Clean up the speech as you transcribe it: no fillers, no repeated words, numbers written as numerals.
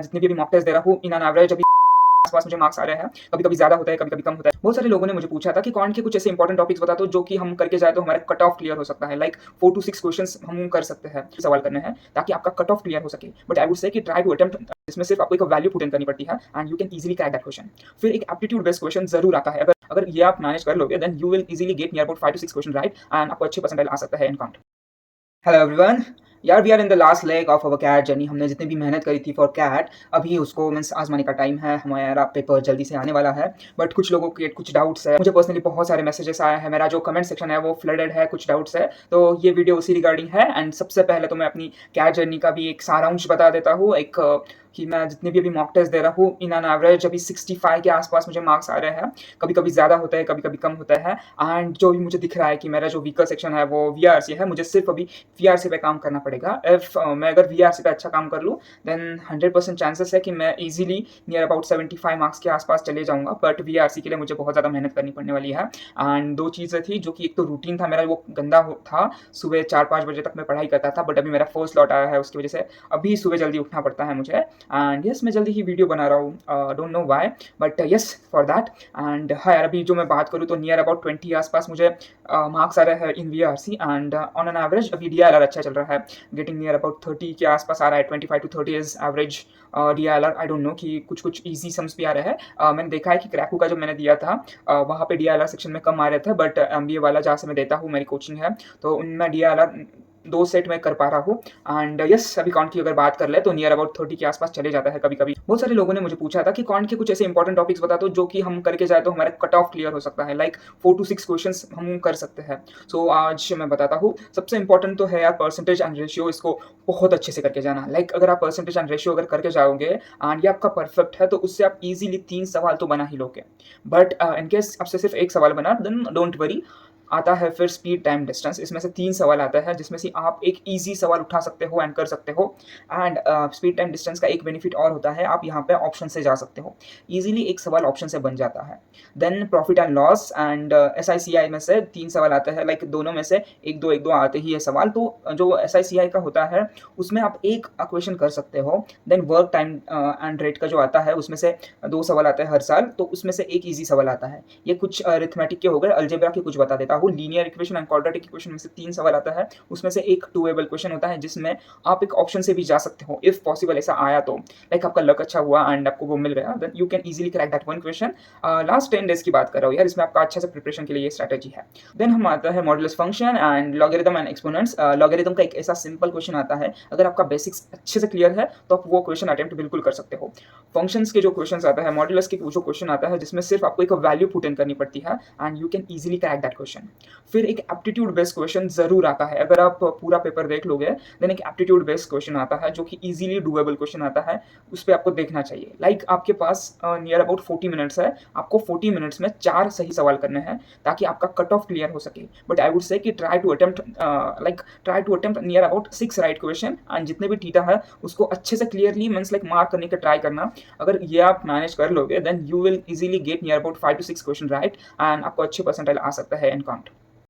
मैं जितने भी अभी मॉक टेस्ट दे रहा हूँ इन एन एवरेज अभी आस-पास मुझे मार्क्स आ रहे हैं। कभी-कभी ज़्यादा होता है, कभी-कभी कम होता है। बहुत सारे लोगों ने मुझे पूछा था कि कौन के कुछ ऐसे इंपॉर्टेंट टॉपिक्स बता दो जो कि हम करके जाए तो हमारा कट ऑफ क्लियर हो सकता है। लाइक 4 टू 6 क्वेश्चंस हम कर सकते हैं, सवाल करने हैं ताकि आपका कट ऑफ क्लियर हो सके। बट आई वुड से कि ट्राई टू अटेम्प्ट इसमें सिर्फ आपको एक वैल्यू पुट इन करनी पड़ती है and you can easily crack that question. फिर एक एप्टीट्यूड बेस्ड क्वेश्चन ज़रूर आता है। अगर ये आप मैनेज कर लोगे then you will easily get near about 5 to 6 question right and आपको अच्छे परसेंटाइल आ सकता है इन काउंट। हेलो एवरीवन, यार we are in the last leg of our CAT journey. हमने जितनी भी मेहनत करी थी फॉर कैट, अभी उसको मीन्स आजमाने का टाइम है। हमारा पेपर जल्दी से आने वाला है, बट कुछ लोगों के कुछ डाउट्स है। मुझे पर्सनली बहुत सारे मैसेजेस आए हैं, मेरा जो कमेंट सेक्शन है वो फ्लडेड है, कुछ डाउट्स है। तो ये वीडियो उसी रिगार्डिंग है। एंड सबसे पहले तो मैं अपनी कैट जर्नी का भी एक सारांश बता देता हूँ। कि मैं जितने भी अभी मॉक टेस्ट दे रहा हूँ इन एन एवरेज अभी 65 के आसपास मुझे मार्क्स आ रहे हैं। कभी-कभी ज़्यादा होता है, कभी-कभी कम होता है। एंड जो भी मुझे दिख रहा है कि मेरा जो वीकर सेक्शन है वो वीआरसी है, मुझे सिर्फ अभी वीआरसी पे काम करना पड़ेगा। मैं अगर वीआरसी पे अच्छा काम कर लूँ देन 100% चांसेस है कि मैं ईज़िली नियर अबाउट 75 मार्क्स के आसपास चले जाऊँगा। बट वीआरसी के लिए मुझे बहुत ज़्यादा मेहनत करनी पड़ने वाली है। एंड 2 चीज़ें थी जो कि एक तो रूटीन था मेरा वो गंदा था, सुबह 4-5 बजे तक मैं पढ़ाई करता था, बट अभी मेरा फर्स्ट लॉट आया है, उसकी वजह से अभी सुबह जल्दी उठना पड़ता है मुझे। एंड यस, मैं जल्दी ही वीडियो बना रहा हूँ, don't know why but yes for that. And हाँ यार, अभी जो मैं बात करूँ तो नियर अबाउट 20 आसपास मुझे मार्क्स आ रहे हैं in VRC and on an average अभी डीआईएलआर अच्छा चल रहा है, गेटिंग नियर अबाउट 30 के आसपास आ रहा है। 25 to 30 is average DILR. I don't know कि कुछ ईजी सम्स भी आ रहे हैं। मैंने देखा है कि क्रैकू का जो मैंने दिया था वहाँ पे डीआईएलआर सेक्शन में कम आ रहे थे, बट एमबीए वाला जहाँ से मैं देता हूँ, मेरी कोचिंग है, तो उनमें डीआईएलआर 2 सेट में कर पा रहा हूँ। एंड यस, अभी काउंट की अगर बात कर ले तो नियर अबाउट 30 के आसपास चले जाता है कभी-कभी। बहुत सारे लोगों ने मुझे पूछा था कि काउंट के कुछ ऐसे इंपॉर्टेंट टॉपिक्स बता दो जो कि हम करके जाए तो हमारा कट ऑफ क्लियर हो सकता है। लाइक 4 टू 6 क्वेश्चंस हम कर सकते हैं। सो आज मैं बताता हूँ। सबसे इंपॉर्टेंट तो है यार परसेंटेज एंड रेशियो, इसको बहुत अच्छे से करके जाना। लाइक अगर आप परसेंटेज एंड रेशियो अगर करके जाओगे एंड ये आपका परफेक्ट है तो उससे आप इजीली 3 सवाल तो बना ही लोगे। बट इन केस आपसे सिर्फ 1 सवाल बना देन डोंट वरी, आता है फिर स्पीड टाइम डिस्टेंस। इसमें से 3 सवाल आता है जिसमें से आप एक ईज़ी सवाल उठा सकते हो एंड कर सकते हो। एंड स्पीड टाइम डिस्टेंस का एक बेनिफिट और होता है, आप यहाँ पे ऑप्शन से जा सकते हो। ईज़िली एक सवाल ऑप्शन से बन जाता है। Then profit and loss and SICI में से 3 सवाल आते हैं। लाइक दोनों में से 1-2 आते ही है सवाल। तो जो एसआईसीआई का होता है उसमें आप एक क्वेश्चन कर सकते हो। Then work time and rate का जो आता है उसमें से 2 सवाल आते हैं हर साल, तो उसमें से एक ईज़ी सवाल आता है। ये कुछ अरिथमेटिक के हो गए, अलजेब्रा के कुछ बता देता हूँ। Linear equation and quadratic equation में से 3 सवाल आता है, उसमें से एक डूएबल क्वेश्चन होता है जिसमें आप एक ऑप्शन से भी जा सकते हो इफ पॉसिबल ऐसा आया तो। लाइक आपका लक अच्छा हुआ एंड आपको वो मिल गया then you can easily crack that one question. Last 10 days की बात कर रहा हूँ यार, इसमें आपका अच्छा से प्रिपरेशन के लिए ये स्ट्रैटेजी है। देन हम आता है modulus function and logarithm and exponents. Logarithm का एक ऐसा सिंपल क्वेश्चन आता है, अगर आपका बेसिक्स अच्छे से क्लियर है तो आप वो क्वेश्चन अटेम्प्ट बिल्कुल कर सकते हो। फंक्शंस के जो क्वेश्चन आता है, मॉडुलस के जो क्वेश्चन आता है जिसमें सिर्फ आपको एक वैल्यू पुट इन करनी पड़ती है and you can easily crack that question. फिर एक एप्टीट्यूड बेस्ड क्वेश्चन ज़रूर आता है। अगर आप पूरा पेपर देख लोगे देन एक एप्टीट्यूड बेस्ड क्वेश्चन आता है जो कि ईजिली डूएबल क्वेश्चन आता है, उस पर आपको देखना चाहिए। लाइक आपके पास नियर अबाउट 40 मिनट्स है, आपको 40 मिनट्स में 4 सही सवाल करने हैं ताकि आपका कट ऑफ क्लियर हो सके। बट आई वुड से कि try to attempt near about 6 right question and जितने भी थीटा है उसको अच्छे से क्लियरली मीन्स लाइक मार्क करने का ट्राई करना। अगर ये आप मैनेज कर लोगे then you will easily get near about 5 to 6 question right and आपको अच्छे परसेंटाइल आ सकता है इन काउंट।